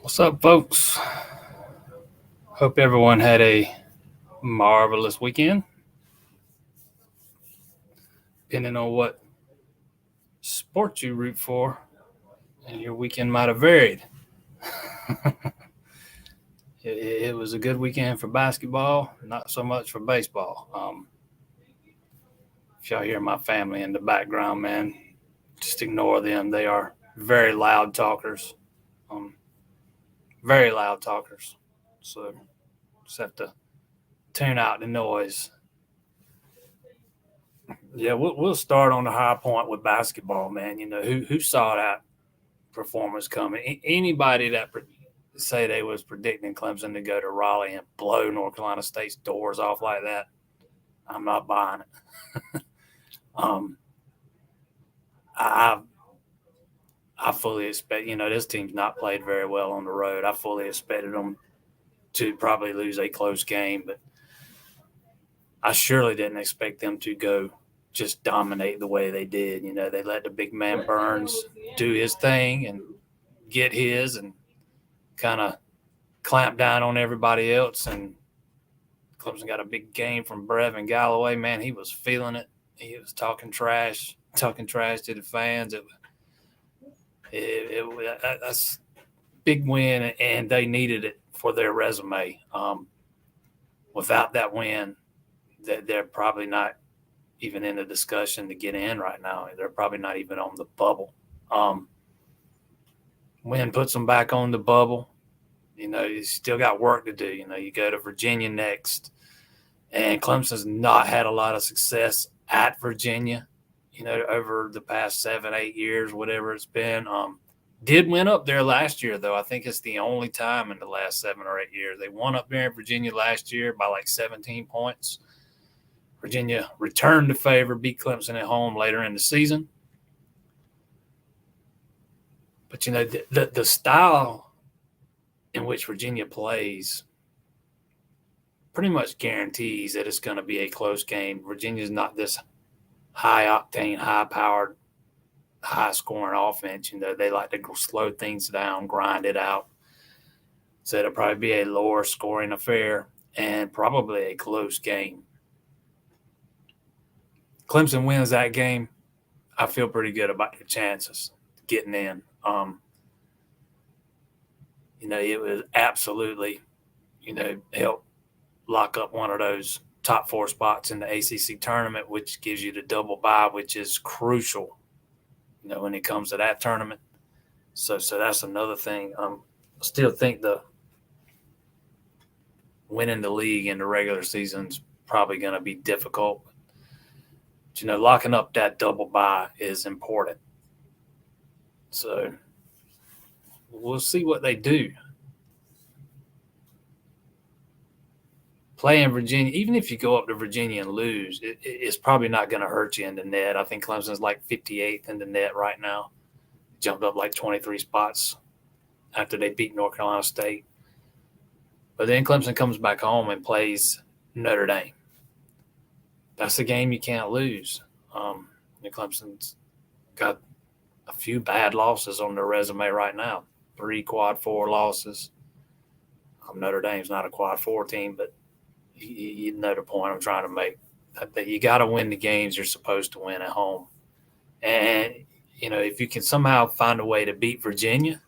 What's up, folks? Hope everyone had a marvelous weekend. Depending on what sport you root for, and your weekend might have varied. it was a good weekend for basketball, not so much for baseball. If y'all hear my family in the background, man, just ignore them. They are very loud talkers. Um, very loud talkers. So just have to tune out the noise. Yeah, we'll start on the high point with basketball, man. You know, who saw that performance coming? Anybody that say they was predicting Clemson to go to Raleigh and blow North Carolina State's doors off like that, I'm not buying it. um, I I fully expect, this team's not played very well on the road. I fully expected them to probably lose a close game, but I surely didn't expect them to go just dominate the way they did. You know, they let the big man Burns do his thing and get his and kind of clamp down on everybody else. And Clemson got a big game from Brevin Galloway. Man, he was feeling it. He was talking trash to the fans. That's big win, and they needed it for their resume. Without that win, they're probably not even in the discussion to get in right now. They're probably not even on the bubble. Win puts them back on the bubble. You know, you still got work to do. You know, you go to Virginia next, and Clemson's not had a lot of success at Virginia, over the past 7-8 years, whatever it's been. Did win up there last year, though. I think it's the only time in the last 7 or 8 years. They won up there in Virginia last year by like 17 points. Virginia returned the favor, beat Clemson at home later in the season. But, the style in which Virginia plays pretty much guarantees that it's going to be a close game. Virginia's not this high-octane, high-powered, high-scoring offense. They like to slow things down, grind it out. So it'll probably be a lower-scoring affair and probably a close game. Clemson wins that game, I feel pretty good about their chances getting in. It was absolutely, help lock up one of those top 4 spots in the ACC tournament, which gives you the double bye, which is crucial, when it comes to that tournament. So that's another thing. I still think the winning the league in the regular season is probably going to be difficult. But, locking up that double bye is important. So we'll see what they do. Playing Virginia, even if you go up to Virginia and lose, it's probably not going to hurt you in the net. I think Clemson's like 58th in the net right now. Jumped up like 23 spots after they beat North Carolina State. But then Clemson comes back home and plays Notre Dame. That's a game you can't lose. Clemson's got a few bad losses on their resume right now. 3 quad 4 losses. Notre Dame's not a quad 4 team, but you know the point I'm trying to make. That you got to win the games you're supposed to win at home. And, if you can somehow find a way to beat Virginia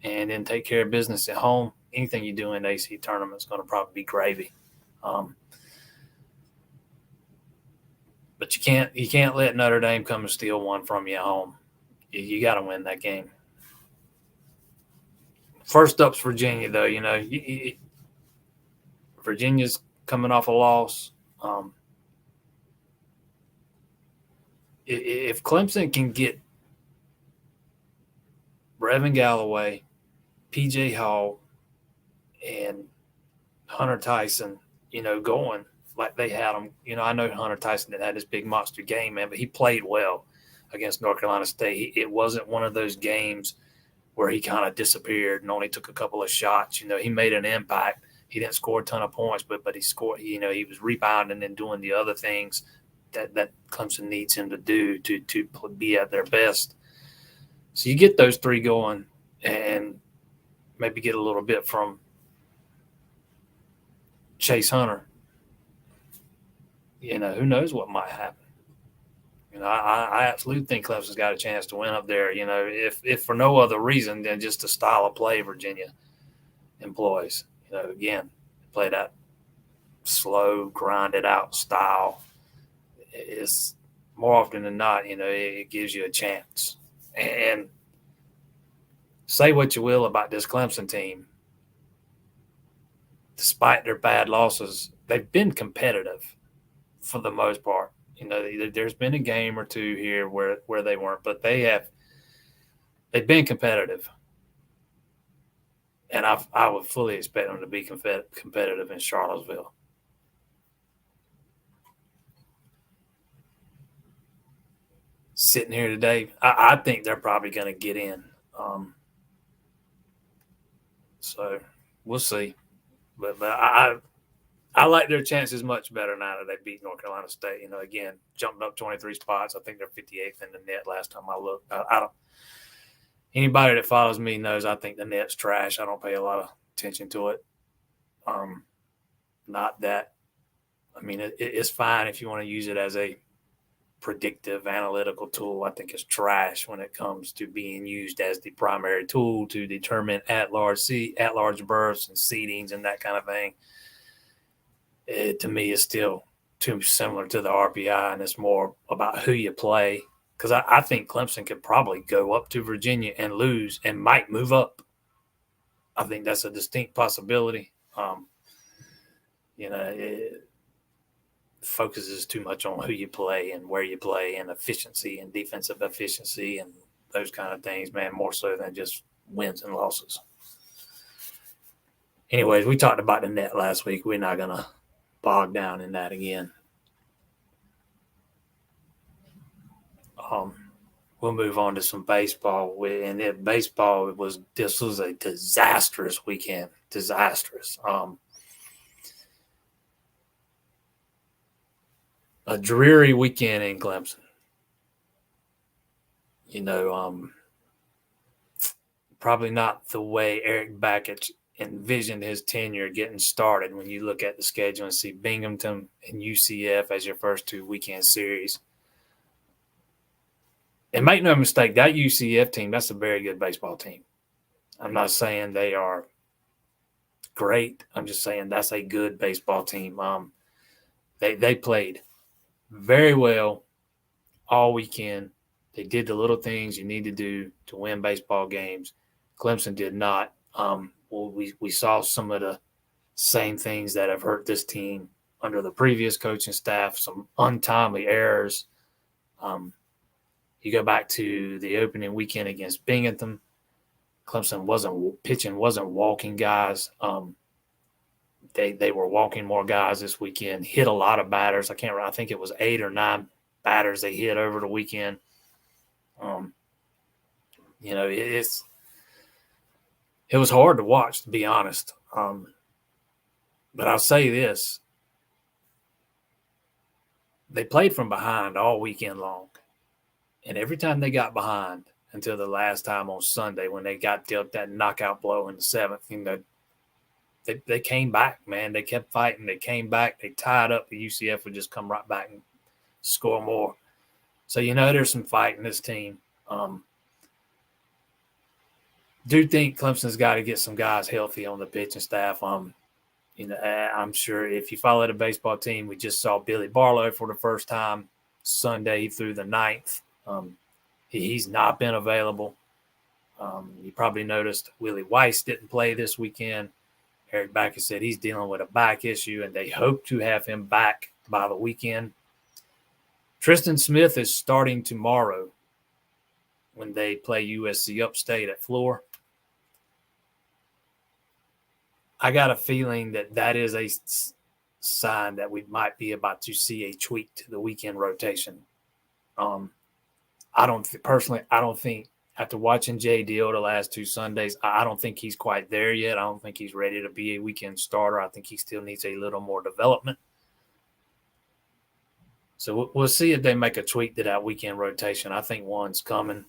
and then take care of business at home, anything you do in the AC tournament is going to probably be gravy. But you can't let Notre Dame come and steal one from you at home. You got to win that game. First up's Virginia, though. Virginia's coming off a loss. If Clemson can get Brevin Galloway, P.J. Hall, and Hunter Tyson, going like they had them. I know Hunter Tyson had this big monster game, man, but he played well against North Carolina State. It wasn't one of those games where he kind of disappeared and only took a couple of shots. He made an impact. He didn't score a ton of points, but he scored. He was rebounding and doing the other things that Clemson needs him to do to be at their best. So you get those 3 going, and maybe get a little bit from Chase Hunter, who knows what might happen. I absolutely think Clemson's got a chance to win up there, if for no other reason than just the style of play Virginia employs. Again, play that slow, grinded out style. It's more often than not, it gives you a chance. And say what you will about this Clemson team, despite their bad losses, they've been competitive for the most part. There's been a game or two here where they weren't, but they've been competitive. And I would fully expect them to be competitive in Charlottesville. Sitting here today, I think they're probably going to get in. So we'll see. But I like their chances much better now that they beat North Carolina State. Again, jumping up 23 spots. I think they're 58th in the net last time I looked. I don't. Anybody that follows me knows I think the net's trash. I don't pay a lot of attention to it. Not that. I mean, it's fine if you want to use it as a predictive analytical tool. I think it's trash when it comes to being used as the primary tool to determine at-large berths and seedings and that kind of thing. It, to me, is still too similar to the RPI, and it's more about who you play. Because I think Clemson could probably go up to Virginia and lose and might move up. I think that's a distinct possibility. It focuses too much on who you play and where you play and efficiency and defensive efficiency and those kind of things, man, more so than just wins and losses. Anyways, we talked about the net last week. We're not going to bog down in that again. We'll move on to some baseball. And this was a disastrous weekend. Disastrous. A dreary weekend in Clemson. Probably not the way Eric Bakich envisioned his tenure getting started when you look at the schedule and see Binghamton and UCF as your first two weekend series. And make no mistake, that UCF team, that's a very good baseball team. I'm not saying they are great. I'm just saying that's a good baseball team. They played very well all weekend. They did the little things you need to do to win baseball games. Clemson did not. We saw some of the same things that have hurt this team under the previous coaching staff, some untimely errors. You go back to the opening weekend against Binghamton. Clemson wasn't walking guys. They were walking more guys this weekend, hit a lot of batters. I think it was 8 or 9 batters they hit over the weekend. It was hard to watch, to be honest. But I'll say this. They played from behind all weekend long. And every time they got behind until the last time on Sunday when they got dealt that knockout blow in the 7th, they came back, man. They kept fighting. They came back. They tied up. The UCF would just come right back and score more. So, there's some fight in this team. Do think Clemson's got to get some guys healthy on the pitching staff. I'm sure if you follow the baseball team, we just saw Billy Barlow for the first time Sunday through the 9th. He's not been available. You probably noticed Willie Weiss didn't play this weekend. Eric Bakich said he's dealing with a back issue, and they hope to have him back by the weekend. Tristan Smith is starting tomorrow when they play USC Upstate at Florida. I got a feeling that is a sign that we might be about to see a tweak to the weekend rotation. I don't think after watching Jay Deal the last 2 Sundays, I don't think he's quite there yet. I don't think he's ready to be a weekend starter. I think he still needs a little more development. So we'll see if they make a tweak to that weekend rotation. I think one's coming.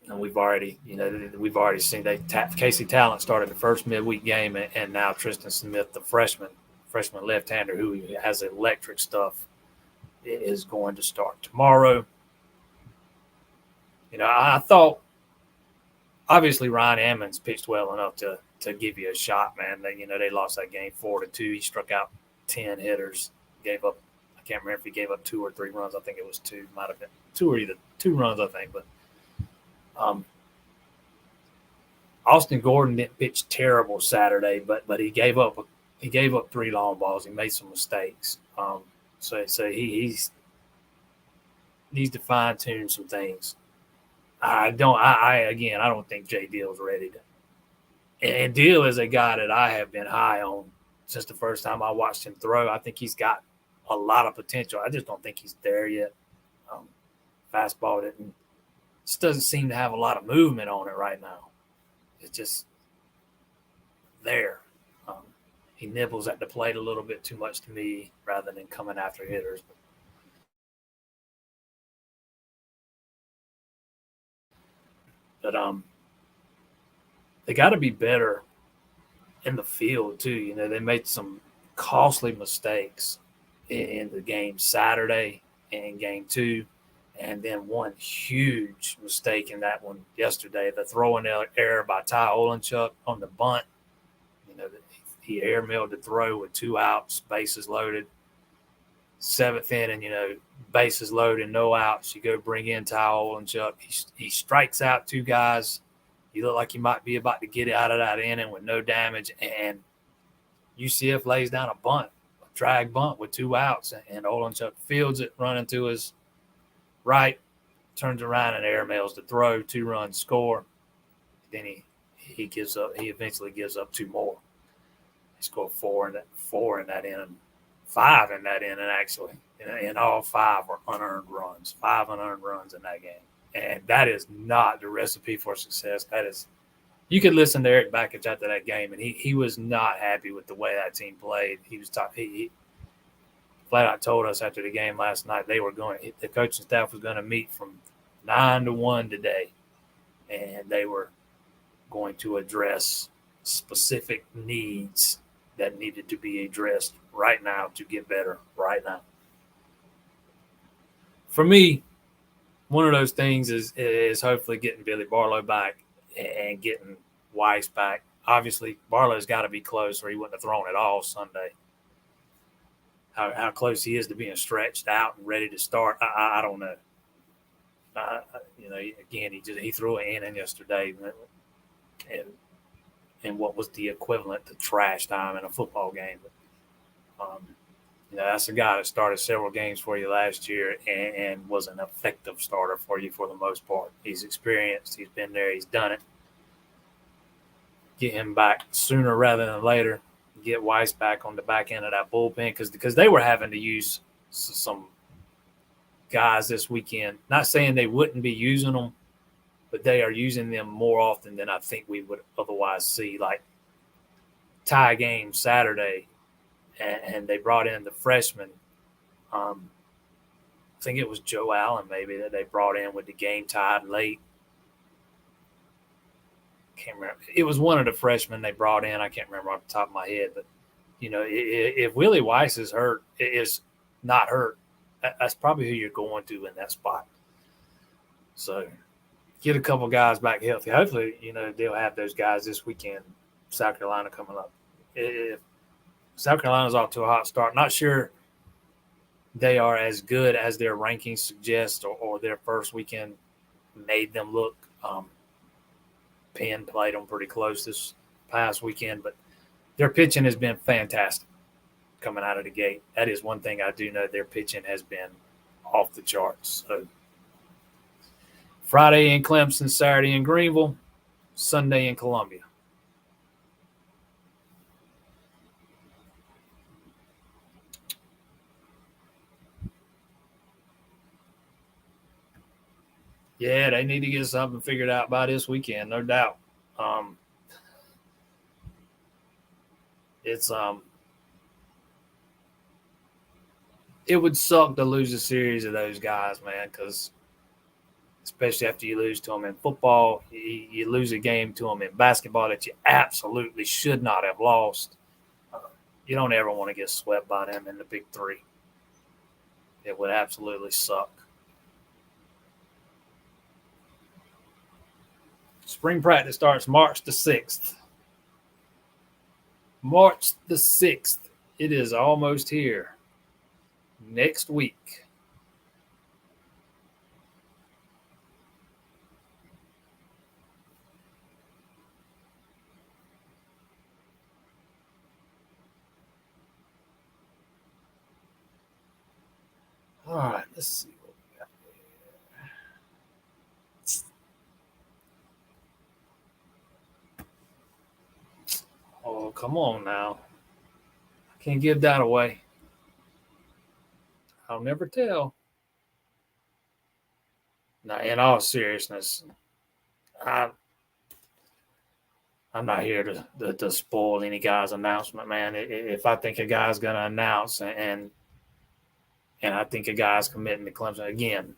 And we've already seen Casey Talent started the first midweek game, and now Tristan Smith, the freshman left-hander who has electric stuff, is going to start tomorrow. I thought obviously Ryan Emmons pitched well enough to give you a shot, man. They lost that game 4-2. He struck out 10 hitters, gave up. I can't remember if he gave up 2 or 3 runs. I think it was 2. Might have been 2 or either 2 runs, I think. But Austin Gordon didn't pitch terrible Saturday, but he gave up 3 long balls. He made some mistakes. So he needs to fine tune some things. I don't think Jay Deal's ready to. And Deal is a guy that I have been high on since the first time I watched him throw. I think he's got a lot of potential. I just don't think he's there yet. Fastball just doesn't seem to have a lot of movement on it right now. It's just there. He nibbles at the plate a little bit too much to me rather than coming after hitters. But they got to be better in the field too. They made some costly mistakes in the game Saturday and game 2, and then one huge mistake in that one yesterday. The throwing error by Ty Olenchuk on the bunt. He airmailed the throw with 2 outs, bases loaded. 7th inning, bases loaded, no outs. You go bring in Ty Olenchuk. He strikes out 2 guys. You look like you might be about to get out of that inning with no damage, and UCF lays down a drag bunt with 2 outs, and Olenchuk fields it, running to his right, turns around and airmails the throw, 2-run score. Then he gives up. He eventually gives up 2 more. He scored 4 in that inning, 5 in that inning actually, and all 5 were unearned runs. 5 unearned runs in that game, and that is not the recipe for success. That is, you could listen to Eric Bakich after that game, and he was not happy with the way that team played. He was he flat out told us after the game last night the coaching staff was going to meet from 9 to 1 today, and they were going to address specific needs that needed to be addressed right now to get better right now. For me, one of those things is hopefully getting Billy Barlow back and getting Weiss back. Obviously, Barlow's got to be close or he wouldn't have thrown at all Sunday. How close he is to being stretched out and ready to start, I don't know. Again, he threw an inning yesterday, and what was the equivalent to trash time in a football game. That's a guy that started several games for you last year and was an effective starter for you for the most part. He's experienced. He's been there. He's done it. Get him back sooner rather than later. Get Weiss back on the back end of that bullpen because they were having to use some guys this weekend. Not saying they wouldn't be using them, but they are using them more often than I think we would otherwise see. Like tie game Saturday, and they brought in the freshman. I think it was Joe Allen maybe that they brought in with the game tied late. Can't remember. It was one of the freshmen they brought in. I can't remember off the top of my head, but if Willie Weiss is not hurt, that's probably who you're going to in that spot. So get a couple guys back healthy. Hopefully, they'll have those guys this weekend. South Carolina coming up. If South Carolina's off to a hot start, not sure they are as good as their rankings suggest or their first weekend made them look. Penn played them pretty close this past weekend, but their pitching has been fantastic coming out of the gate. That is one thing I do know. Their pitching has been off the charts. So Friday in Clemson, Saturday in Greenville, Sunday in Columbia. Yeah, they need to get something figured out by this weekend, no doubt. It would suck to lose a series of those guys, man, because especially after you lose to them in football. You lose a game to them in basketball that you absolutely should not have lost. You don't ever want to get swept by them in the Big Three. It would absolutely suck. Spring practice starts March the 6th. March the 6th. It is almost here. Next week. All right, let's see what we got here. Oh, come on now. I can't give that away. I'll never tell. Now, in all seriousness, I'm not here to spoil any guy's announcement, man. If I think a guy's going to announce and I think a guy's committing to Clemson again,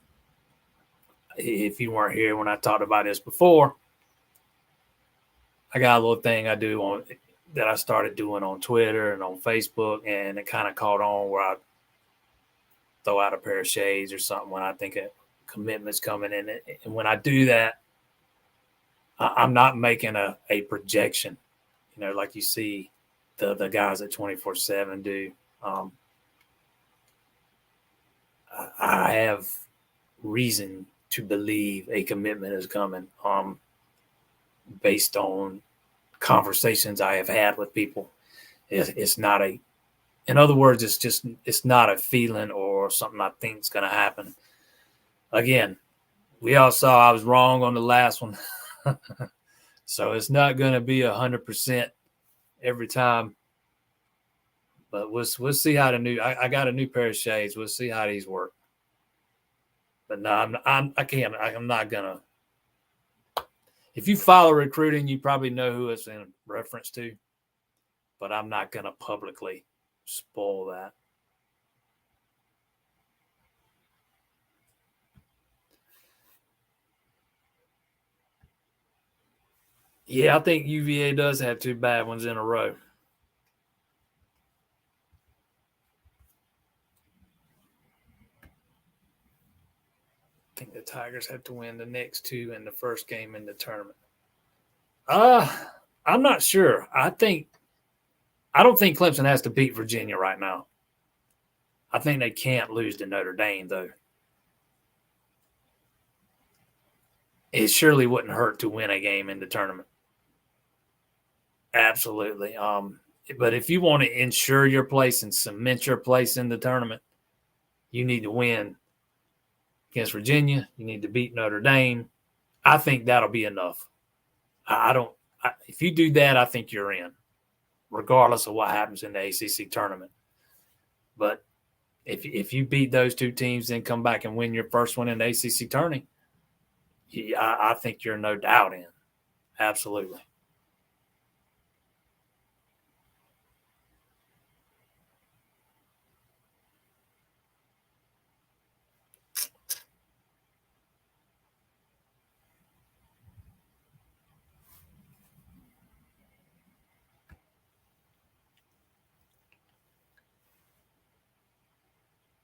if you weren't here when I talked about this before, I got a little thing I do that I started doing on Twitter and on Facebook, and it kind of caught on where I throw out a pair of shades or something when I think a commitment's coming in. And when I do that, I'm not making a projection, like you see the guys at 24/7 do. I have reason to believe a commitment is coming based on conversations I have had with people. It's not in other words, it's not a feeling or something I think is going to happen. Again, we all saw I was wrong on the last one. So it's not going to be 100% every time. But we'll see how I got a new pair of shades. We'll see how these work. But no, I'm not gonna. If you follow recruiting, you probably know who it's in reference to. But I'm not gonna publicly spoil that. Yeah, I think UVA does have two bad ones in a row. I think the Tigers have to win the next two in the first game in the tournament. I'm not sure. I don't think Clemson has to beat Virginia right now. I think they can't lose to Notre Dame, though. It surely wouldn't hurt to win a game in the tournament. Absolutely. But if you want to ensure your place and cement your place in the tournament, you need to win against Virginia. You need to beat Notre Dame. I think that'll be enough. If you do that, I think you're in, regardless of what happens in the ACC tournament. But if you beat those two teams, then come back and win your first one in the ACC tourney, I think you're no doubt in. Absolutely.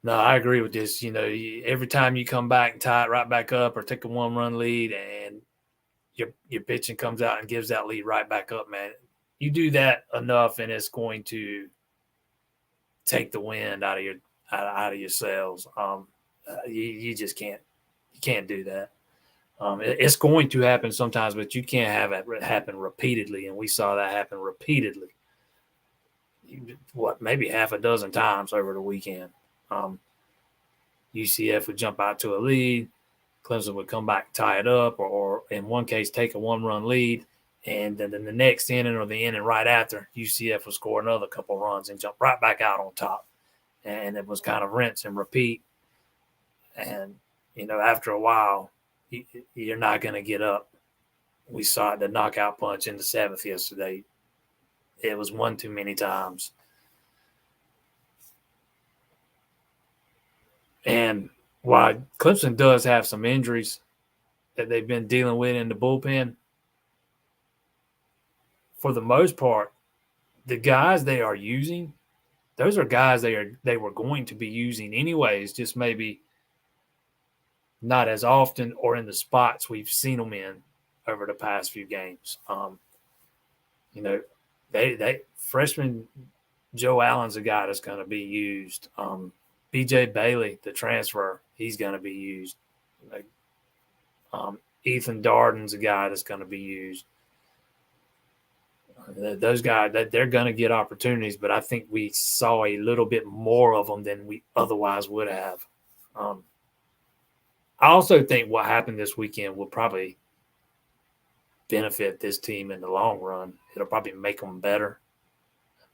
No, I agree with this. Every time you come back and tie it right back up or take a one-run lead and your pitching comes out and gives that lead right back up, man, you do that enough and it's going to take the wind out of your sails. You just can't do that. It's going to happen sometimes, but you can't have it happen repeatedly, and we saw that happen repeatedly. Maybe half a dozen times over the weekend. UCF would jump out to a lead. Clemson would come back, tie it up, or in one case, take a one-run lead. And then the next inning or the inning right after, UCF would score another couple runs and jump right back out on top. And it was kind of rinse and repeat. And, after a while, you're not going to get up. We saw the knockout punch in the seventh yesterday. It was one too many times. And while Clemson does have some injuries, that they've been dealing with in the bullpen, for the most part, the guys they are using, those are guys they were going to be using anyways, just maybe not as often or in the spots we've seen them in over the past few games. They freshman Joe Allen's a guy that's going to be used. B.J. Bailey, the transfer, he's going to be used. Ethan Darden's a guy that's going to be used. Those guys, they're going to get opportunities, but I think we saw a little bit more of them than we otherwise would have. I also think what happened this weekend will probably benefit this team in the long run. It'll probably make them better,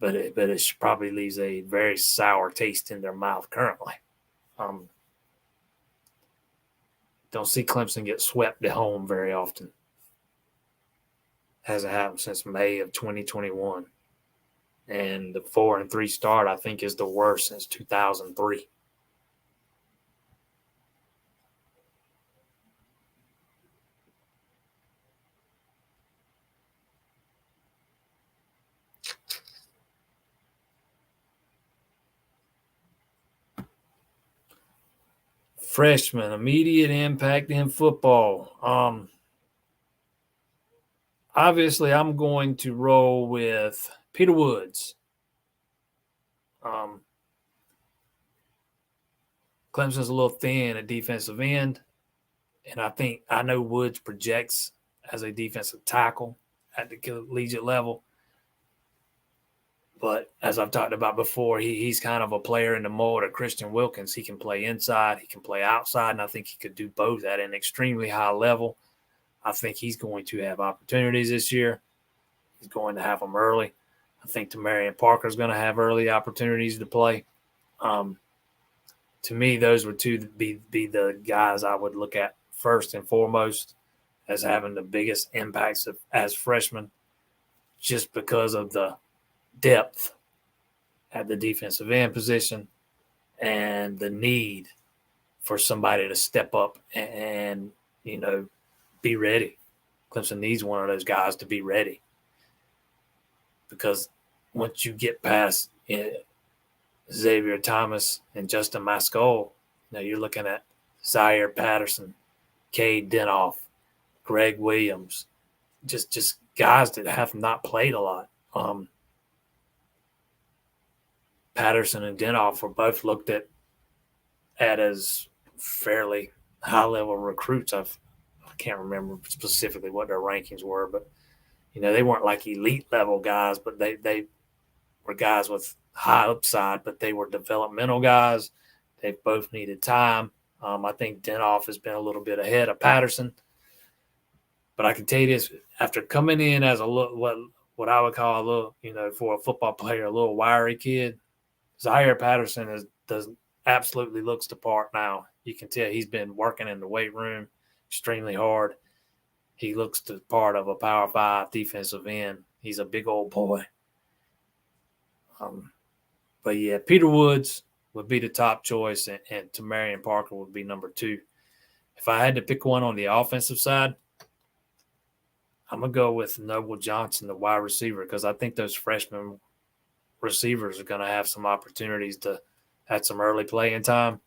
but it probably leaves a very sour taste in their mouth currently. Don't see Clemson get swept at home very often. Hasn't happened since May of 2021. And the 4-3 start, I think, is the worst since 2003. Freshman, immediate impact in football. Obviously, I'm going to roll with Peter Woods. Clemson's a little thin at defensive end, and I know Woods projects as a defensive tackle at the collegiate level. But as I've talked about before, he's kind of a player in the mold of Christian Wilkins. He can play inside, he can play outside, and I think he could do both at an extremely high level. I think he's going to have opportunities this year. He's going to have them early. I think Tamarian Parker is going to have early opportunities to play. To me, those would be the guys I would look at first and foremost as having the biggest impacts as freshmen, just because of the depth at the defensive end position and the need for somebody to step up and be ready. Clemson needs one of those guys to be ready, because once you get past Xavier Thomas and Justin Mascoll, you're looking at Zaire Patterson, Cade Denoff, Greg Williams, just guys that have not played a lot. Patterson and Denoff were both looked at as fairly high-level recruits. I can't remember specifically what their rankings were, but they weren't like elite-level guys, but they were guys with high upside, but they were developmental guys. They both needed time. I think Denoff has been a little bit ahead of Patterson, but I can tell you this: after coming in as what I would call a little, for a football player, a little wiry kid, Zaire Patterson absolutely looks the part now. You can tell he's been working in the weight room extremely hard. He looks the part of a Power 5 defensive end. He's a big old boy. But yeah, Peter Woods would be the top choice, and Tamarian Parker would be number 2. If I had to pick one on the offensive side, I'm going to go with Noble Johnson, the wide receiver, because I think those freshman receivers are going to have some opportunities to have some early playing time.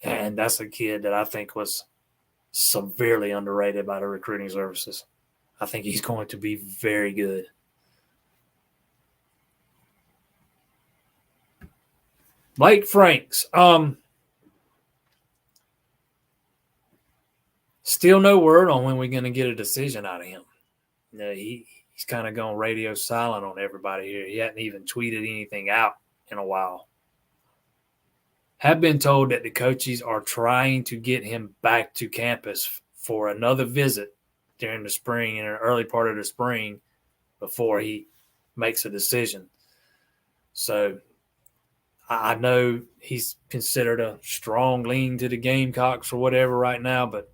And that's a kid that I think was severely underrated by the recruiting services. I think he's going to be very good. Blake Franks. Still no word on when we're going to get a decision out of him. He's kind of gone radio silent on everybody here. He hadn't even tweeted anything out in a while. Have been told that the coaches are trying to get him back to campus for another visit during the spring, in an early part of the spring, before he makes a decision. So I know he's considered a strong lean to the Gamecocks or whatever right now, but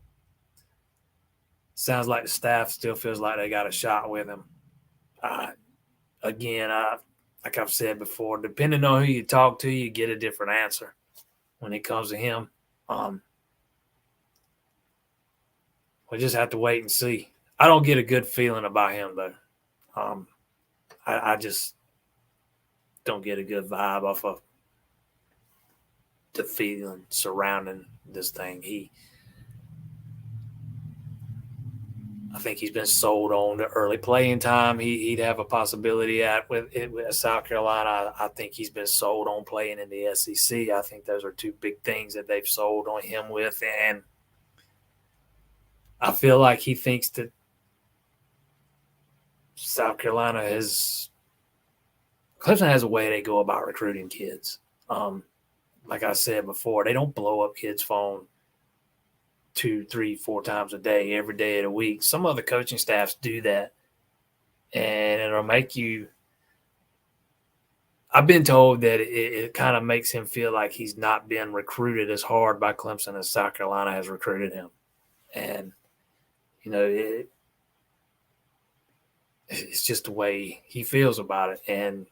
sounds like the staff still feels like they got a shot with him. Again, like I've said before, depending on who you talk to, you get a different answer when it comes to him. We'll just have to wait and see. I don't get a good feeling about him, though. I just don't get a good vibe off of the feeling surrounding this thing. I think he's been sold on the early playing time. He'd have a possibility with South Carolina. I think he's been sold on playing in the SEC. I think those are two big things that they've sold on him with, and I feel like he thinks that South Carolina Clemson has a way they go about recruiting kids. Like I said before, they don't blow up kids' phone 2, 3, 4 times a day, every day of the week. Some other coaching staffs do that, and it'll make you. I've been told that it kind of makes him feel like he's not been recruited as hard by Clemson as South Carolina has recruited him, and it's just the way he feels about it, and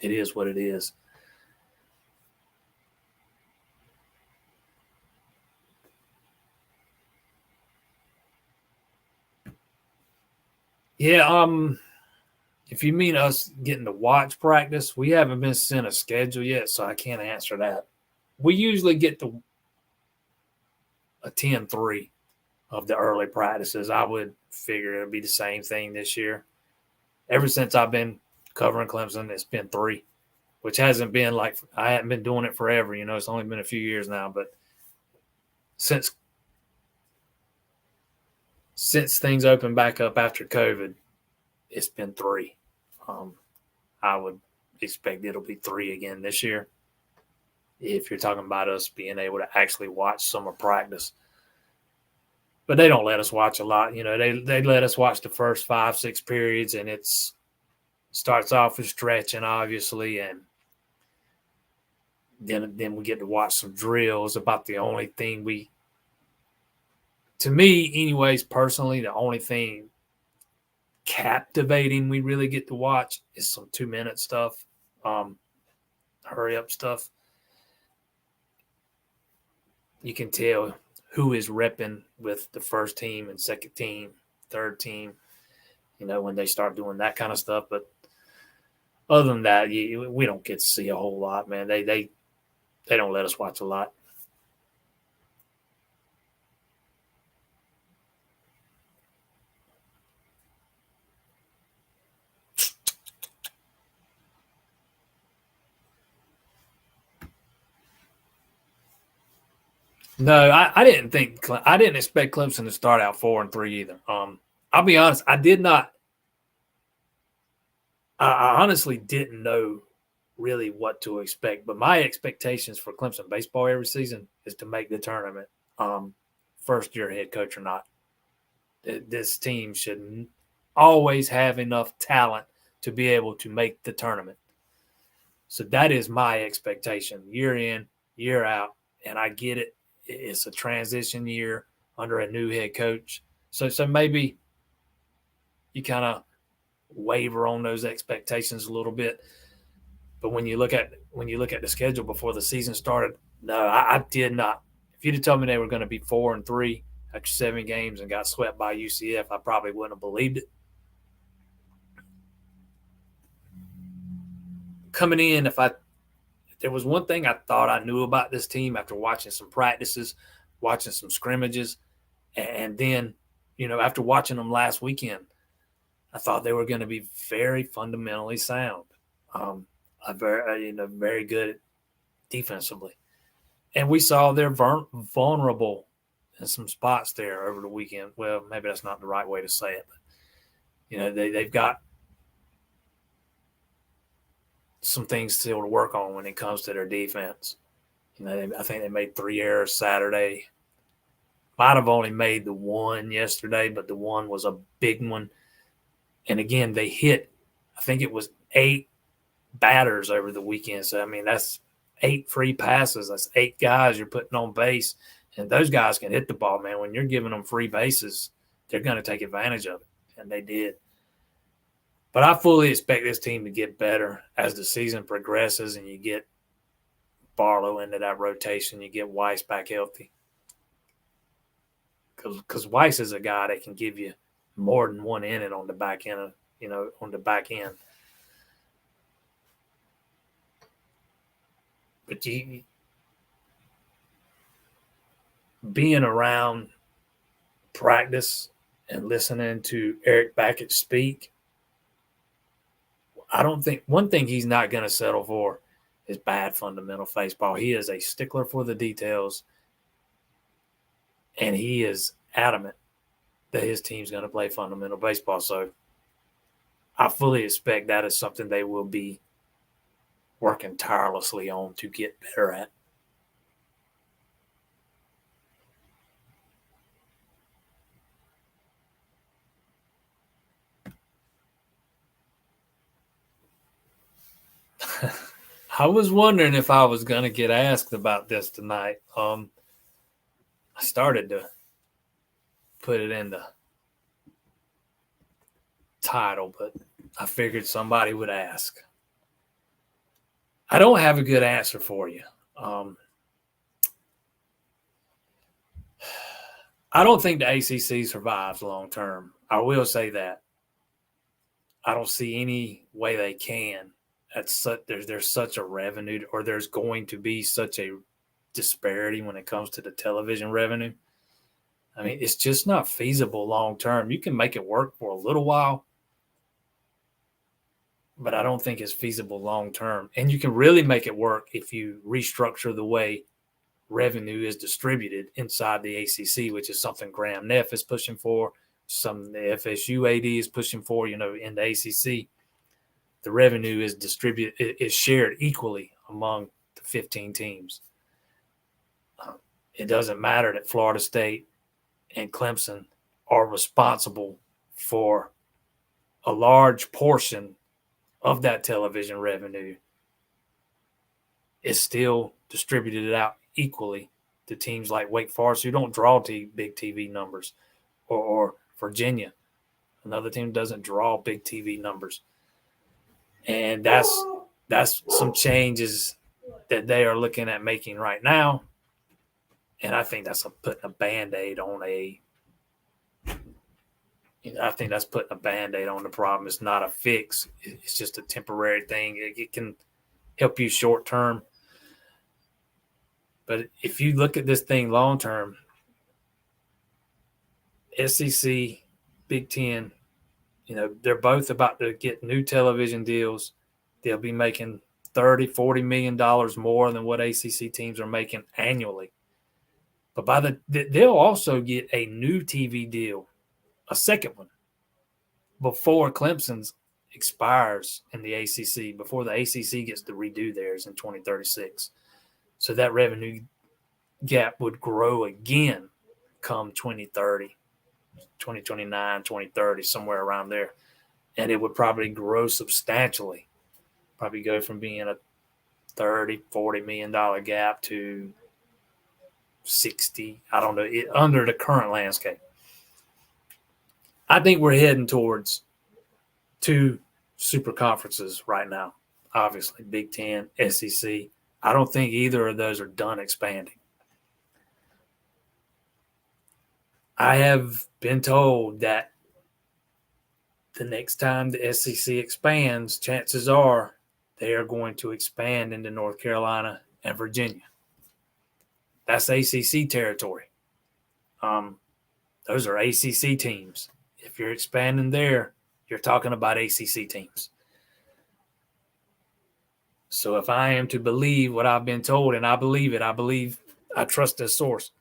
it is what it is. Yeah, if you mean us getting to watch practice, we haven't been sent a schedule yet, so I can't answer that. We usually get to attend 3 of the early practices. I would figure it'll be the same thing this year. Ever since I've been covering Clemson, it's been 3, which hasn't been like I haven't been doing it forever. It's only been a few years now, but since things opened back up after COVID, it's been 3. I would expect it'll be 3 again this year. If you're talking about us being able to actually watch summer practice. But they don't let us watch a lot. They let us watch the first 5, 6 periods, and it starts off with stretching, obviously, and then we get to watch some drills. About the only thing to me, anyways, personally, the only thing captivating we really get to watch is some 2-minute stuff, hurry up stuff. You can tell who is repping with the first team and second team, third team, when they start doing that kind of stuff. But other than that, we don't get to see a whole lot, man. They don't let us watch a lot. No, I didn't expect Clemson to start out 4-3 either. I'll be honest, I did not. I honestly didn't know really what to expect, but my expectations for Clemson baseball every season is to make the tournament, first year head coach or not. This team should always have enough talent to be able to make the tournament. So that is my expectation, year in, year out, and I get it. It's a transition year under a new head coach. So maybe you kind of waver on those expectations a little bit. But when you look at the schedule before the season started, no, I did not. If you'd have told me they were going to be 4-3 after 7 games and got swept by UCF, I probably wouldn't have believed it. Coming in, if there was one thing I thought I knew about this team after watching some practices, watching some scrimmages, and then, after watching them last weekend, I thought they were going to be very fundamentally sound. Very good defensively. And we saw they're vulnerable in some spots there over the weekend. Well, maybe that's not the right way to say it, but they've got some things still to work on when it comes to their defense. I think they made 3 errors Saturday. Might have only made the 1 yesterday, but the 1 was a big one. And again, they hit, I think it was 8 batters over the weekend. So, that's 8 free passes. That's 8 guys you're putting on base. And those guys can hit the ball, man. When you're giving them free bases, they're going to take advantage of it. And they did. But I fully expect this team to get better as the season progresses and you get Barlow into that rotation. You get Weiss back healthy. because Weiss is a guy that can give you more than one inning on the back end, on the back end. But being around practice and listening to Erik Bakich speak, I don't think one thing he's not going to settle for is bad fundamental baseball. He is a stickler for the details, and he is adamant that his team's going to play fundamental baseball. So I fully expect that is something they will be working tirelessly on to get better at. I was wondering if I was going to get asked about this tonight. I started to put it in the title, but I figured somebody would ask. I don't have a good answer for you. I don't think the ACC survives long term. I will say that. I don't see any way they can. There's such a revenue, or there's going to be such a disparity when it comes to the television revenue. I mean, it's just not feasible long term. You can make it work for a little while, but I don't think it's feasible long term. And you can really make it work if you restructure the way revenue is distributed inside the ACC, which is something Graham Neff is pushing for, some the FSU AD is pushing for. In the ACC, the revenue is shared equally among the 15 teams. It doesn't matter that Florida State and Clemson are responsible for a large portion of that television revenue. It's still distributed out equally to teams like Wake Forest, who don't draw big TV numbers, or Virginia, another team doesn't draw big TV numbers. And that's some changes that they are looking at making right now. And I think that's putting a Band-Aid on the problem. It's not a fix. It's just a temporary thing. It can help you short term. But if you look at this thing long term, SEC, Big Ten, they're both about to get new television deals. They'll be making $30, $40 million more than what ACC teams are making annually. But they'll also get a new TV deal, a second one, before Clemson's expires in the ACC, before the ACC gets to redo theirs in 2036. So that revenue gap would grow again come 2030, 2029, 2030, somewhere around there. And it would probably grow substantially, probably go from being a $30, $40 million gap to 60, I don't know, under the current landscape. I think we're heading towards two super conferences right now, obviously, Big Ten, SEC. I don't think either of those are done expanding. I have been told that the next time the SEC expands, chances are they are going to expand into North Carolina and Virginia. That's ACC territory. Those are ACC teams. If you're expanding there, you're talking about ACC teams. So if I am to believe what I've been told, and I believe it, I trust this source,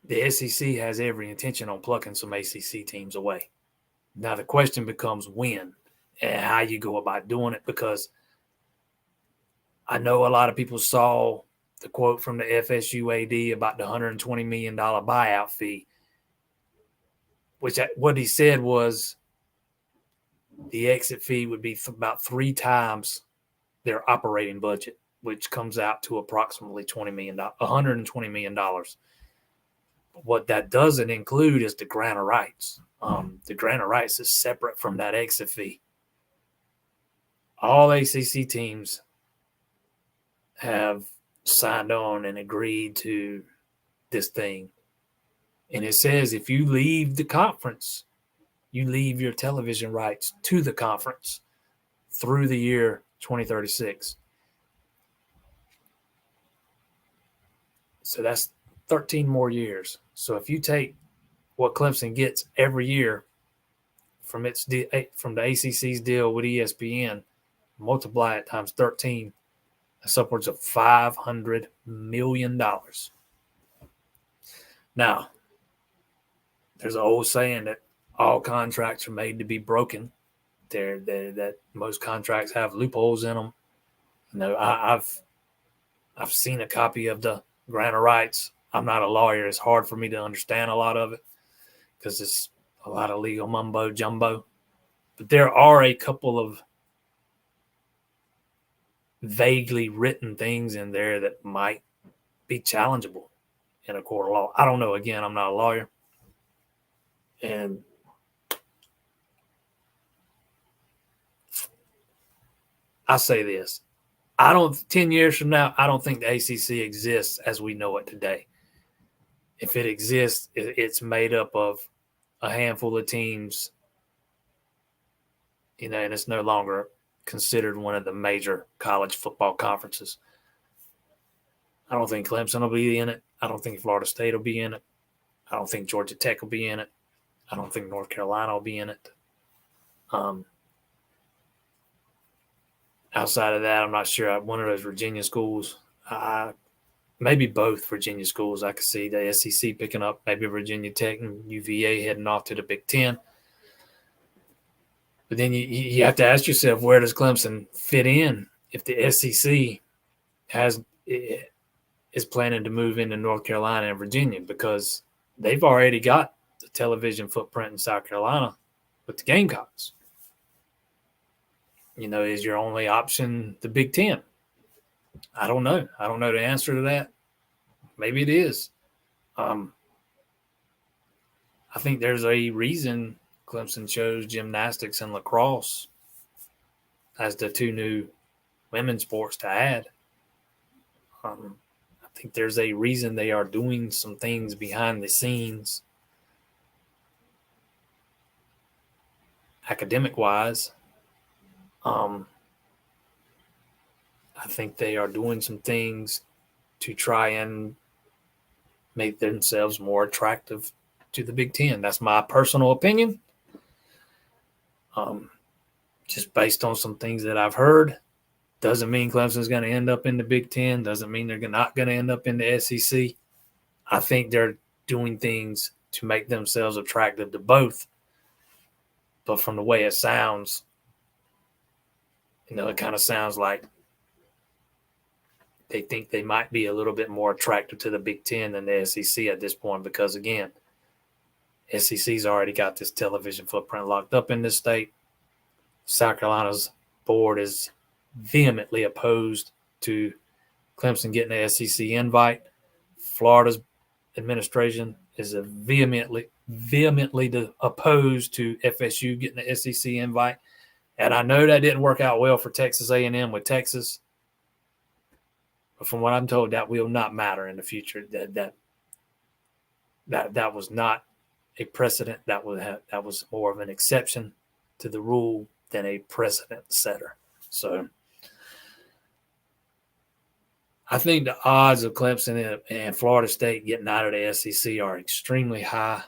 the SEC has every intention on plucking some ACC teams away. Now the question becomes when and how you go about doing it, because I know a lot of people saw the quote from the FSU AD about the $120 million buyout fee, which what he said was the exit fee would be about 3 times their operating budget, which comes out to approximately $120 million. What that doesn't include is the grant of rights. The grant of rights is separate from that exit fee. All ACC teams have signed on and agreed to this thing. And it says if you leave the conference, you leave your television rights to the conference through the year 2036. So that's 13 more years. So if you take what Clemson gets every year from the ACC's deal with ESPN, multiply it times 13, that's upwards of $500 million. Now, there's an old saying that all contracts are made to be broken. That most contracts have loopholes in them. You know, I've seen a copy of the grant of rights. I'm not a lawyer. It's hard for me to understand a lot of it because it's a lot of legal mumbo jumbo. But there are a couple of vaguely written things in there that might be challengeable in a court of law. I don't know. Again, I'm not a lawyer. And I say this. 10 years from now, I don't think the ACC exists as we know it today. If it exists, it's made up of a handful of teams, and it's no longer considered one of the major college football conferences. I don't think Clemson will be in it. I don't think Florida State will be in it. I don't think Georgia Tech will be in it. I don't think North Carolina will be in it. Outside of that, I'm not sure. One of those Virginia schools, maybe both Virginia schools. I could see the SEC picking up maybe Virginia Tech and UVA heading off to the Big Ten. But then you have to ask yourself, where does Clemson fit in if the SEC is planning to move into North Carolina and Virginia, because they've already got the television footprint in South Carolina with the Gamecocks. Is your only option the Big Ten? I don't know. I don't know the answer to that. Maybe it is. I think there's a reason Clemson chose gymnastics and lacrosse as the two new women's sports to add. I think there's a reason they are doing some things behind the scenes, academic-wise. I think they are doing some things to try and make themselves more attractive to the Big Ten. That's my personal opinion. Just based on some things that I've heard. Doesn't mean Clemson's going to end up in the Big Ten. Doesn't mean they're not going to end up in the SEC. I think they're doing things to make themselves attractive to both. But from the way it sounds, it kind of sounds like they think they might be a little bit more attractive to the Big Ten than the SEC at this point because, again, SEC's already got this television footprint locked up in this state. South Carolina's board is vehemently opposed to Clemson getting the SEC invite. Florida's administration is vehemently opposed to FSU getting the SEC invite. And I know that didn't work out well for Texas A&M with Texas. But from what I'm told, that will not matter in the future. That was not a precedent. That was more of an exception to the rule than a precedent setter. So I think the odds of Clemson and Florida State getting out of the SEC are extremely high.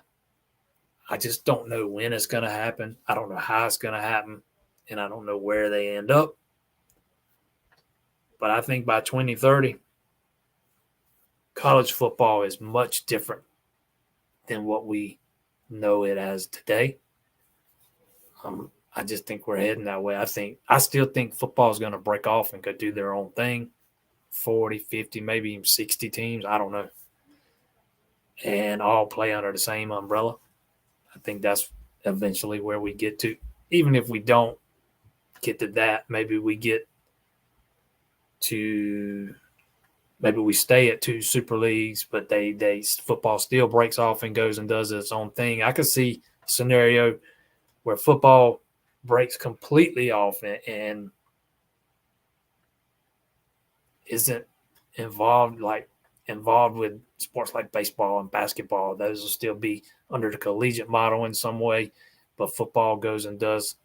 I just don't know when it's going to happen. I don't know how it's going to happen, and I don't know where they end up. But I think by 2030, college football is much different than what we know it as today. I just think we're heading that way. I still think football is going to break off and go do their own thing. 40, 50, maybe even 60 teams. I don't know. And all play under the same umbrella. I think that's eventually where we get to. Even if we don't get to that, maybe we stay at 2 super leagues, but they football still breaks off and goes and does its own thing. I could see a scenario where football breaks completely off and isn't involved with sports like baseball and basketball. Those will still be under the collegiate model in some way, but football goes and does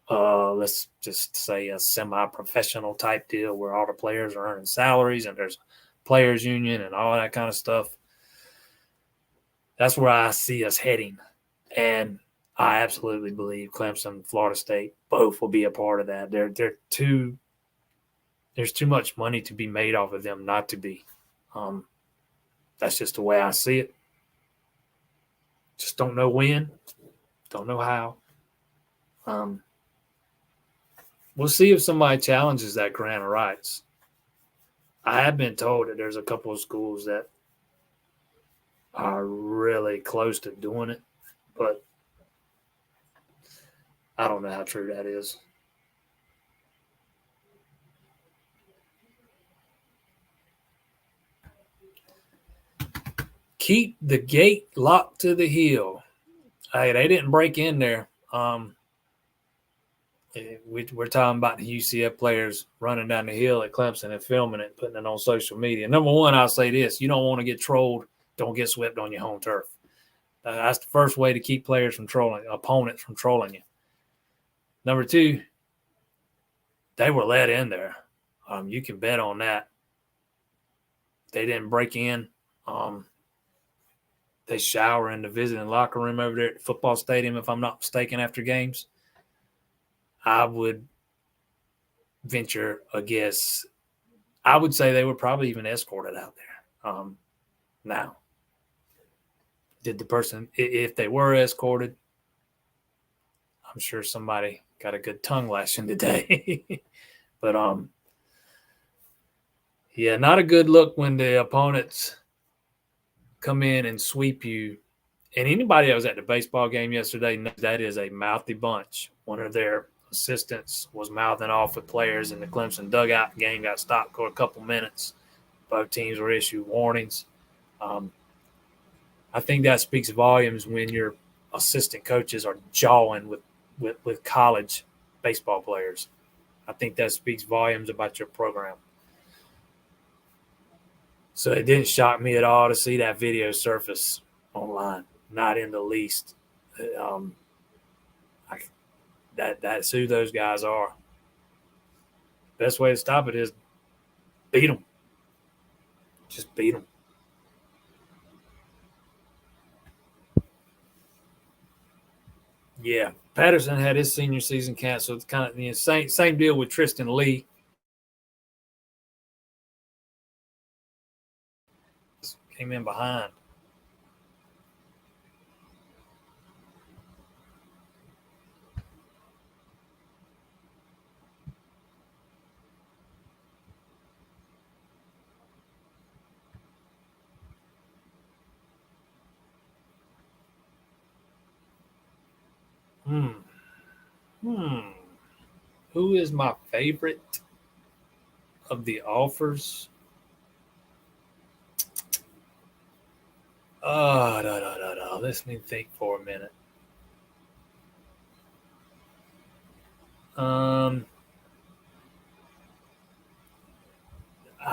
let's just say a semi-professional type deal where all the players are earning salaries and there's a players union and all that kind of stuff. That's where I see us heading. And I absolutely believe Clemson and Florida State both will be a part of that. There's too much money to be made off of them not to be. That's just the way I see it. Just don't know when, don't know how. We'll see if somebody challenges that grant of rights. I have been told that there's a couple of schools that are really close to doing it, but I don't know how true that is. Keep the gate locked to the hill. Hey, they didn't break in there. We're talking about the UCF players running down the hill at Clemson and filming it, putting it on social media. Number one, I'll say this. You don't want to get trolled. Don't get swept on your home turf. That's the first way to keep players from trolling, opponents from trolling you. Number two, they were let in there. You can bet on that. They didn't break in. They shower in the visiting locker room over there at the football stadium, if I'm not mistaken, after games. I would venture a guess. I would say they were probably even escorted out there. Now, did the person, if they were escorted, I'm sure somebody got a good tongue lashing today. But, yeah, not a good look when the opponents come in and sweep you. And anybody that was at the baseball game yesterday knows that is a mouthy bunch. One of their assistants was mouthing off with players in the Clemson dugout. The game got stopped for a couple minutes. Both teams were issued warnings. I think that speaks volumes when your assistant coaches are jawing with college baseball players. I think that speaks volumes about your program. So it didn't shock me at all to see that video surface online. Not in the least. That's who those guys are. Best way to stop it is beat them. Just beat them. Yeah, Patterson had his senior season canceled. It's kind of the same deal with Tristan Lee. Came in behind. Who is my favorite of the offers? Let me think for a minute. I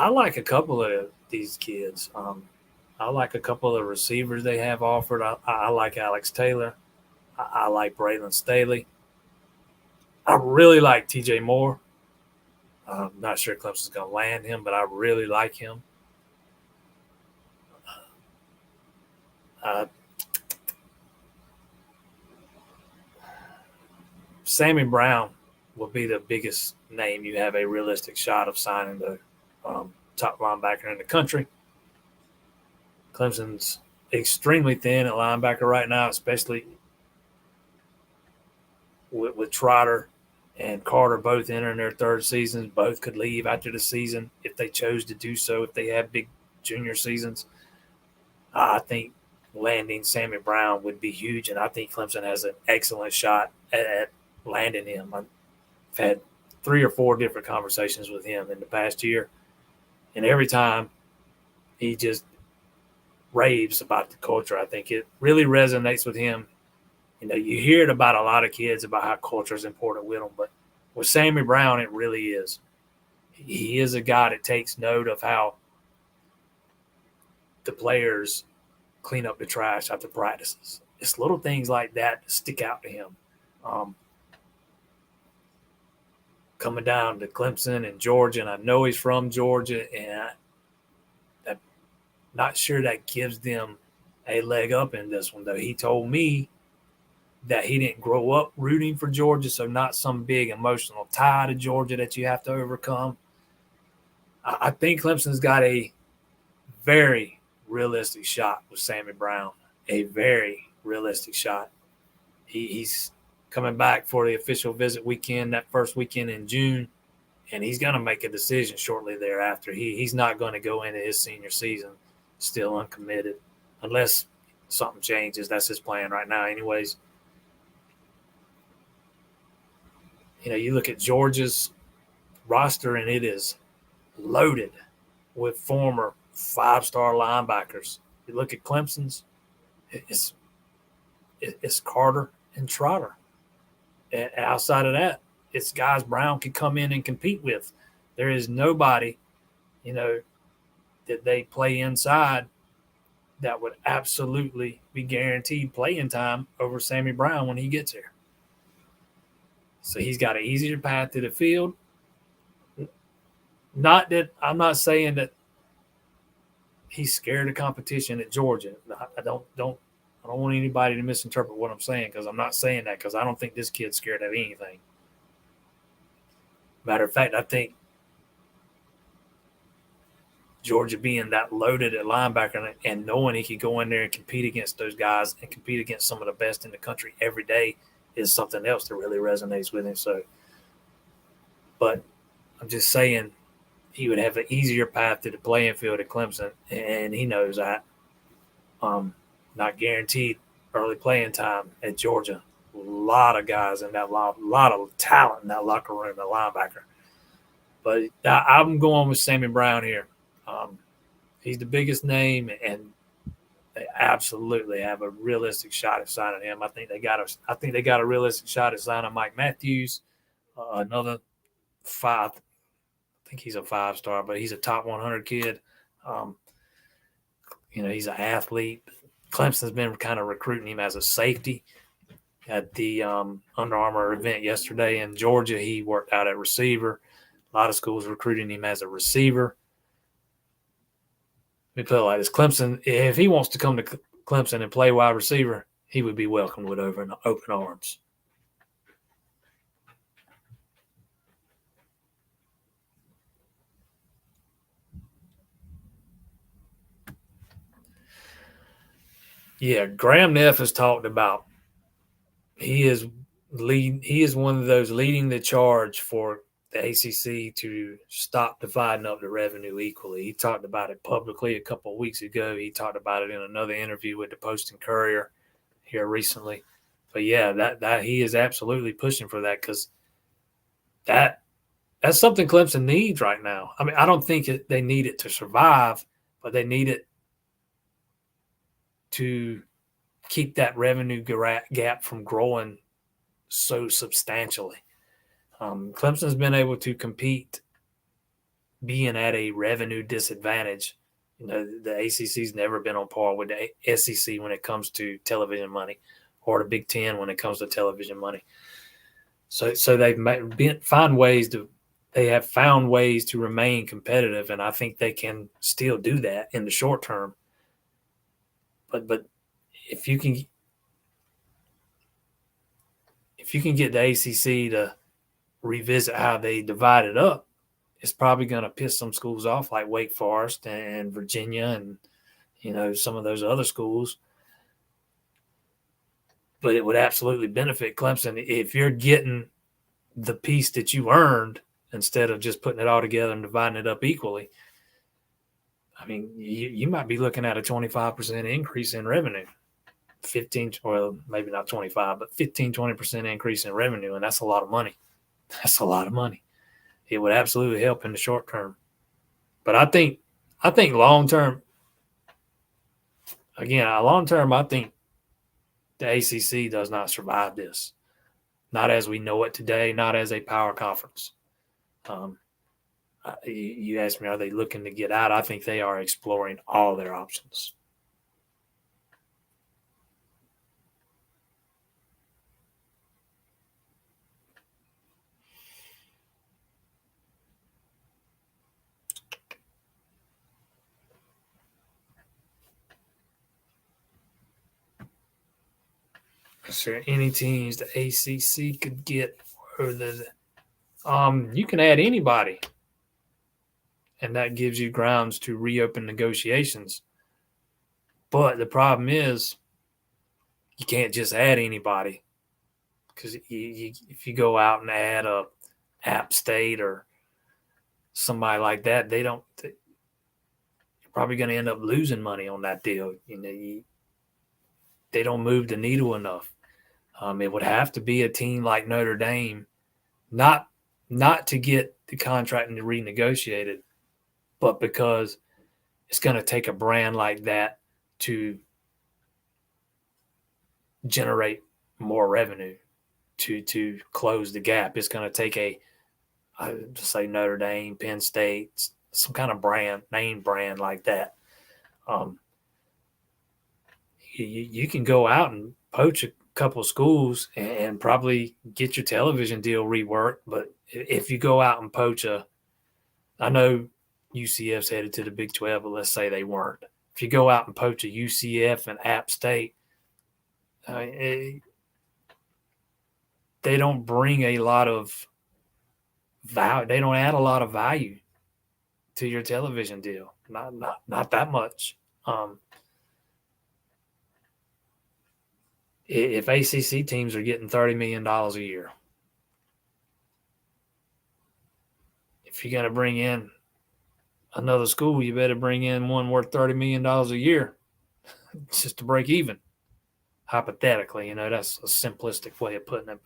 like a couple of these kids. I like a couple of receivers they have offered. I like Alex Taylor. I like Braylon Staley. I really like TJ Moore. I'm not sure Clemson's going to land him, but I really like him. Sammy Brown will be the biggest name you have a realistic shot of signing the top linebacker in the country. Clemson's extremely thin at linebacker right now, especially with Trotter and Carter both entering their third seasons. Both could leave after the season if they chose to do so, if they had big junior seasons. I think landing Sammy Brown would be huge, and I think Clemson has an excellent shot at landing him. I've had 3 or 4 different conversations with him in the past year, and every time he just raves about the culture. I think it really resonates with him. You know, you hear it about a lot of kids about how culture is important with them, but with Sammy Brown, it really is. He is a guy that takes note of how the players clean up the trash after practices. It's little things like that that stick out to him. Um, Coming down to Clemson and Georgia, and I know he's from Georgia, and I'm not sure that gives them a leg up in this one, though. He told me that he didn't grow up rooting for Georgia, so not some big emotional tie to Georgia that you have to overcome. I think Clemson's got a very realistic shot with Sammy Brown, a very realistic shot. He's coming back for the official visit weekend, that first weekend in June, and he's going to make a decision shortly thereafter. He's not going to go into his senior season still uncommitted unless something changes. That's his plan right now anyways. You look at Georgia's roster, and it is loaded with former five-star linebackers. You look at Clemson's, it's Carter and Trotter. And outside of that, it's guys Brown can come in and compete with. There is nobody, that they play inside that would absolutely be guaranteed playing time over Sammy Brown when he gets here. So he's got an easier path to the field. Not that I'm not saying that he's scared of competition at Georgia. I don't want anybody to misinterpret what I'm saying, because I'm not saying that, because I don't think this kid's scared of anything. Matter of fact, I think Georgia being that loaded at linebacker and knowing he could go in there and compete against those guys and compete against some of the best in the country every day is something else that really resonates with him. So, but I'm just saying he would have an easier path to the playing field at Clemson, and he knows that. Not guaranteed early playing time at Georgia. A lot of guys in that lot of talent in that locker room, the linebacker. But I'm going with Sammy Brown here. He's the biggest name, and they absolutely have a realistic shot at signing him. I think they got a realistic shot at signing Mike Matthews, another five. I think he's a 5-star, but he's a top 100 kid. He's an athlete. Clemson's been kind of recruiting him as a safety. At the Under Armour event yesterday in Georgia, he worked out at receiver. A lot of schools recruiting him as a receiver. Let me put it like this: Clemson, if he wants to come to Clemson and play wide receiver, he would be welcomed with open arms. Yeah, Graham Neff has talked about he is one of those leading the charge for the ACC to stop dividing up the revenue equally. He talked about it publicly a couple of weeks ago. He talked about it in another interview with the Post and Courier here recently. But yeah, that he is absolutely pushing for that, because that's something Clemson needs right now. I mean, I don't think they need it to survive, but they need it to keep that revenue gap from growing so substantially. Clemson's been able to compete being at a revenue disadvantage. The ACC's never been on par with the SEC when it comes to television money, or the Big Ten when it comes to television money. So they have found ways to remain competitive, and I think they can still do that in the short term. But if you can get the ACC to revisit how they divide it up, it's probably going to piss some schools off like Wake Forest and Virginia and some of those other schools. But it would absolutely benefit Clemson if you're getting the piece that you earned instead of just putting it all together and dividing it up equally. I mean, you might be looking at a 25% increase in revenue. 15, well, maybe not 25, but 15-20% increase in revenue, and that's a lot of money. That's a lot of money. It would absolutely help in the short term. But I think long term, I think the ACC does not survive this. Not as we know it today, not as a power conference. You asked me, are they looking to get out? I think they are exploring all their options. Is there any teams the ACC could get, or you can add anybody, and that gives you grounds to reopen negotiations. But the problem is, you can't just add anybody, because if you go out and add a App State or somebody like that, you're probably going to end up losing money on that deal. They don't move the needle enough. It would have to be a team like Notre Dame, not to get the contract and renegotiated, but because it's going to take a brand like that to generate more revenue to close the gap. It's going to take just say Notre Dame, Penn State, some kind of name brand like that. You can go out and poach a couple schools and probably get your television deal reworked. But if you go out and poach I know UCF's headed to the Big 12, but let's say they weren't. If you go out and poach a UCF and App State, they don't bring a lot of value. They don't add a lot of value to your television deal. Not that much. If ACC teams are getting $30 million a year, if you're going to bring in another school, you better bring in one worth $30 million a year just to break even. Hypothetically, that's a simplistic way of putting it.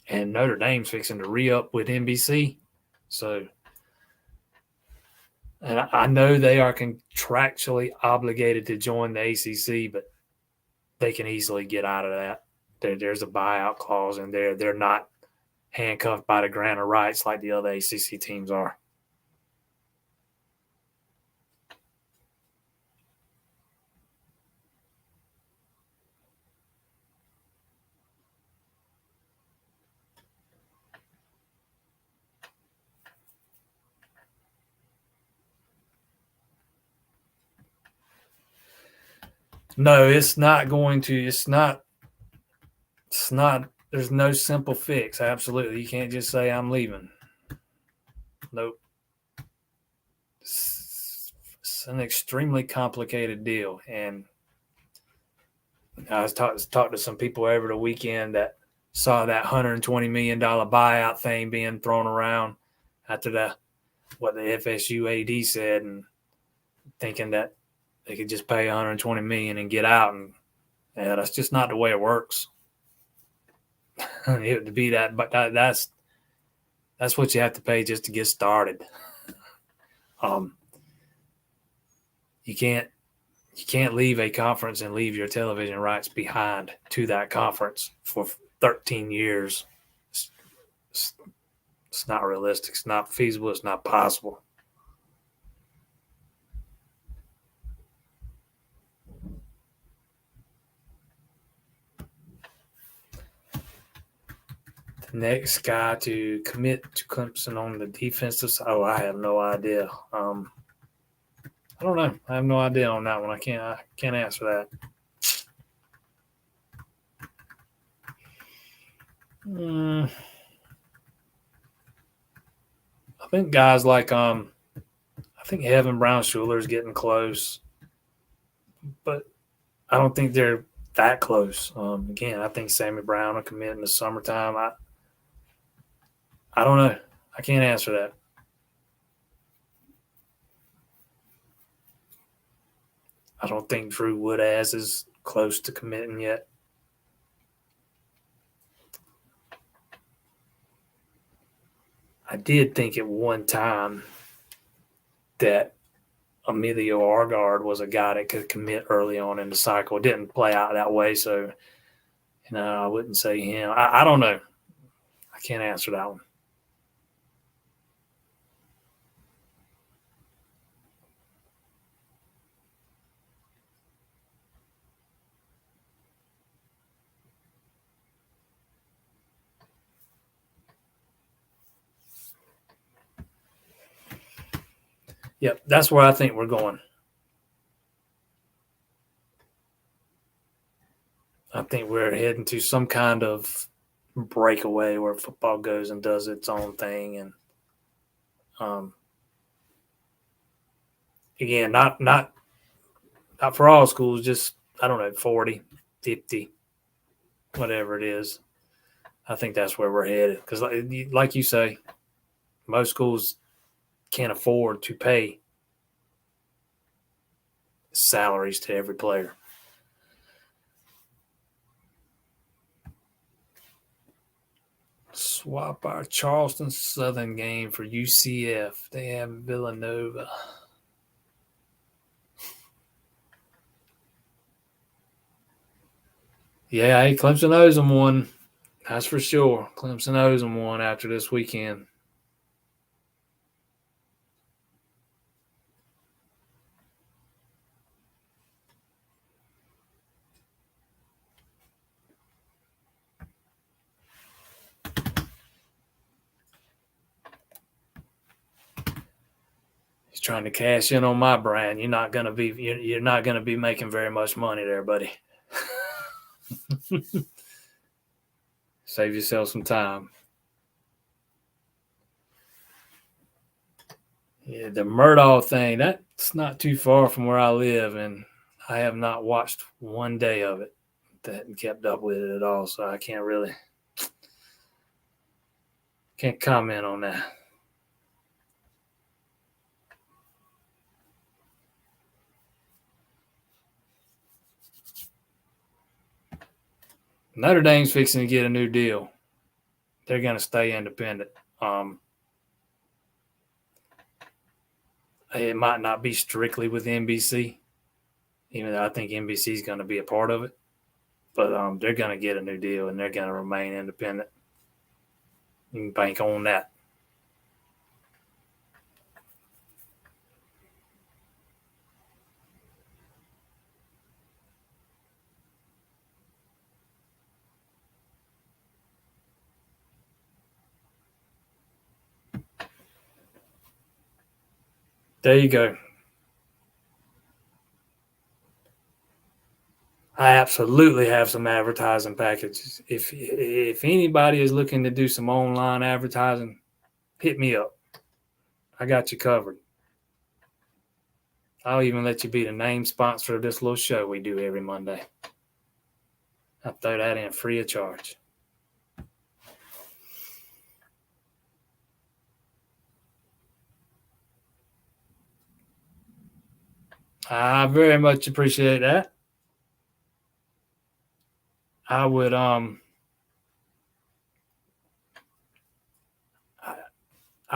And Notre Dame's fixing to re-up with NBC. So, and I know they are contractually obligated to join the ACC, but they can easily get out of that. There's a buyout clause in there. They're not handcuffed by the grant of rights like the other ACC teams are. No, it's not going to. It's not. There's no simple fix. Absolutely. You can't just say, I'm leaving. Nope. It's an extremely complicated deal. And I was talked to some people over the weekend that saw that $120 million buyout thing being thrown around after what the FSU AD said, and thinking that they could just pay $120 million and get out. And that's just not the way it works. It would be that, but that's what you have to pay just to get started. You can't leave a conference and leave your television rights behind to that conference for 13 years. It's not realistic. It's not feasible. It's not possible. The next guy to commit to Clemson on the defensive side, I have no idea. I don't know. I have no idea on that one. I can't answer that. I think guys like I think Evan Brown Schuler is getting close, but I don't think they're that close. Again, I think Sammy Brown will commit in the summertime. I don't know. I can't answer that. I don't think Drew Woodaz is close to committing yet. I did think at one time that Emilio Argard was a guy that could commit early on in the cycle. It didn't play out that way, so I wouldn't say him. I don't know. I can't answer that one. Yep, that's where I think we're going. I think we're heading to some kind of breakaway where football goes and does its own thing. And again, not for all schools, just, I don't know, 40, 50, whatever it is. I think that's where we're headed. Because like you say, most schools can't afford to pay salaries to every player. Swap our Charleston Southern game for UCF. They have Villanova. Yeah, hey, Clemson owes them one. That's for sure. Clemson owes them one after this weekend. He's trying to cash in on my brand. You're not gonna be making very much money there, buddy. Save yourself some time. Yeah, the Murdaugh thing, that's not too far from where I live, and I have not watched one day of it and kept up with it at all, so I can't comment on that. Notre Dame's fixing to get a new deal. They're going to stay independent. It might not be strictly with NBC, even though I think NBC is going to be a part of it. But they're going to get a new deal, and they're going to remain independent. You can bank on that. There you go. I absolutely have some advertising packages. If anybody is looking to do some online advertising, hit me up. I got you covered. I'll even let you be the name sponsor of this little show we do every Monday. I'll throw that in free of charge. I very much appreciate that. I would I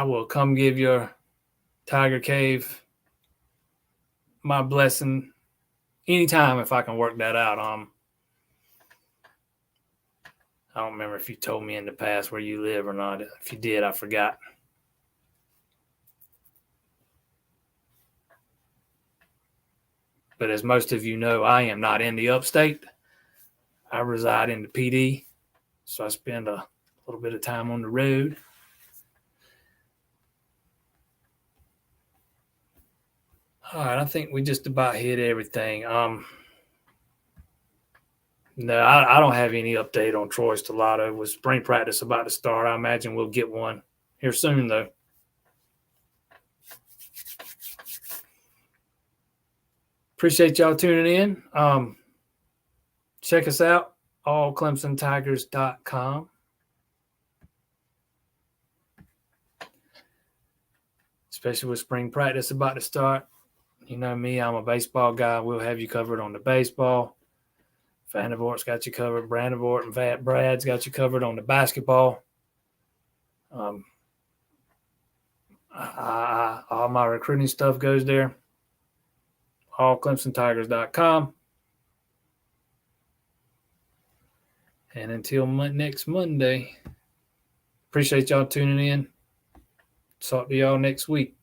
will come give your Tiger Cave my blessing anytime if I can work that out. I don't remember if you told me in the past where you live or not. If you did, I forgot. But as most of you know, I am not in the upstate. I reside in the PD, so I spend a little bit of time on the road. All right, I think we just about hit everything. No, I don't have any update on Troy Stellato. With spring practice about to start, I imagine we'll get one here soon, though. Appreciate y'all tuning in. Check us out, allclemsontigers.com. Especially with spring practice about to start. You know me, I'm a baseball guy. We'll have you covered on the baseball. Vandervort's got you covered. Brandevort and Brad's got you covered on the basketball. All my recruiting stuff goes there. allclemsontigers.com. And until next Monday, appreciate y'all tuning in. Talk to y'all next week.